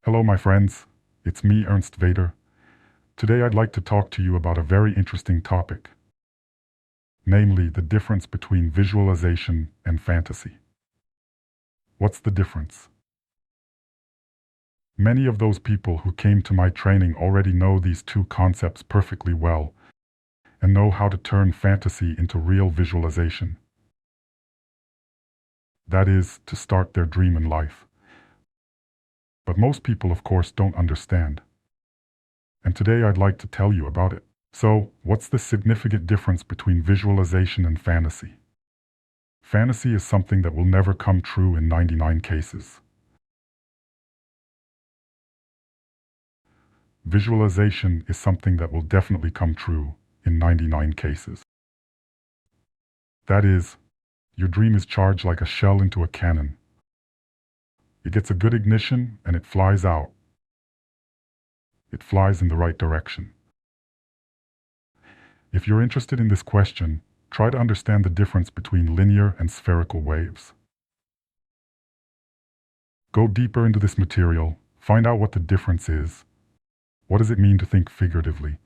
Hello, my friends. It's me, Ernst Veter. Today I'd like to talk to you about a very interesting topic, namely the difference between visualization and fantasy. What's the difference? Many of those people who came to my training already know these two concepts perfectly well and know how to turn fantasy into real visualization. That is, to start their dream in life. But most people, of course, don't understand. And today I'd like to tell you about it. So, what's the significant difference between visualization and fantasy? Fantasy is something that will never come true in 99 cases. Visualization is something that will definitely come true in 99 cases. That is, your dream is charged like a shell into a cannon. It gets a good ignition and it flies out. It flies in the right direction. If you're interested in this question, try to understand the difference between linear and spherical waves. Go deeper into this material, find out what the difference is. What does it mean to think figuratively?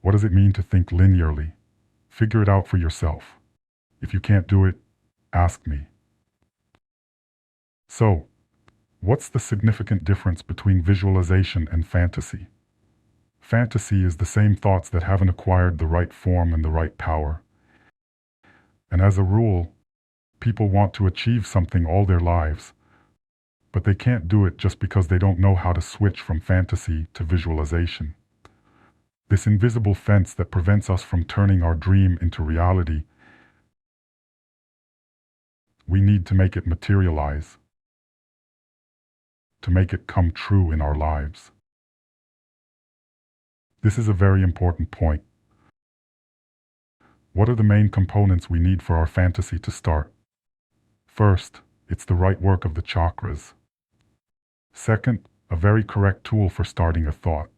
What does it mean to think linearly? Figure it out for yourself. If you can't do it, ask me. So, what's the significant difference between visualization and fantasy? Fantasy is the same thoughts that haven't acquired the right form and the right power. And as a rule, people want to achieve something all their lives, but they can't do it just because they don't know how to switch from fantasy to visualization. This invisible fence that prevents us from turning our dream into reality, we need to make it materialize, to make it come true in our lives. This is a very important point. What are the main components we need for our fantasy to start? First, it's the right work of the chakras. Second, a very correct tool for starting a thought.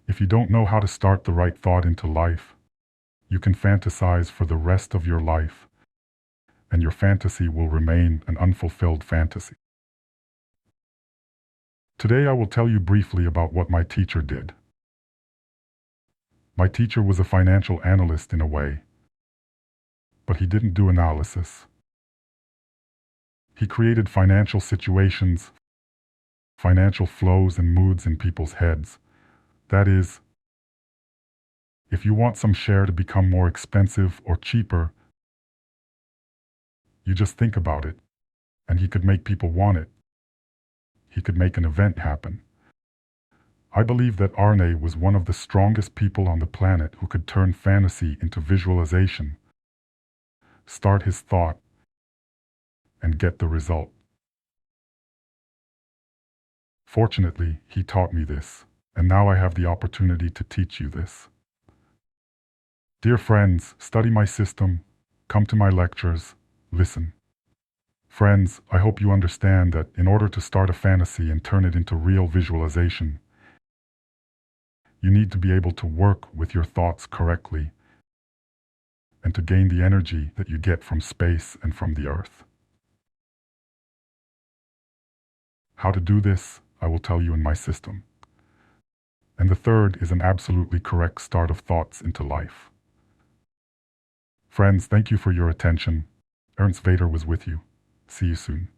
If you don't know how to start the right thought into life, you can fantasize for the rest of your life, and your fantasy will remain an unfulfilled fantasy. Today I will tell you briefly about what my teacher did. My teacher was a financial analyst in a way, but he didn't do analysis. He created financial situations, financial flows and moods in people's heads. That is, if you want some share to become more expensive or cheaper, you just think about it, and he could make people want it. He could make an event happen. I believe that Arne was one of the strongest people on the planet who could turn fantasy into visualization, start his thought, and get the result. Fortunately, he taught me this, and now I have the opportunity to teach you this. Dear friends, study my system, come to my lectures, listen. Friends, I hope you understand that in order to start a fantasy and turn it into real visualization, you need to be able to work with your thoughts correctly and to gain the energy that you get from space and from the earth. How to do this, I will tell you in my system. And the third is an absolutely correct start of thoughts into life. Friends, thank you for your attention. Ernst Veter was with you. See you soon.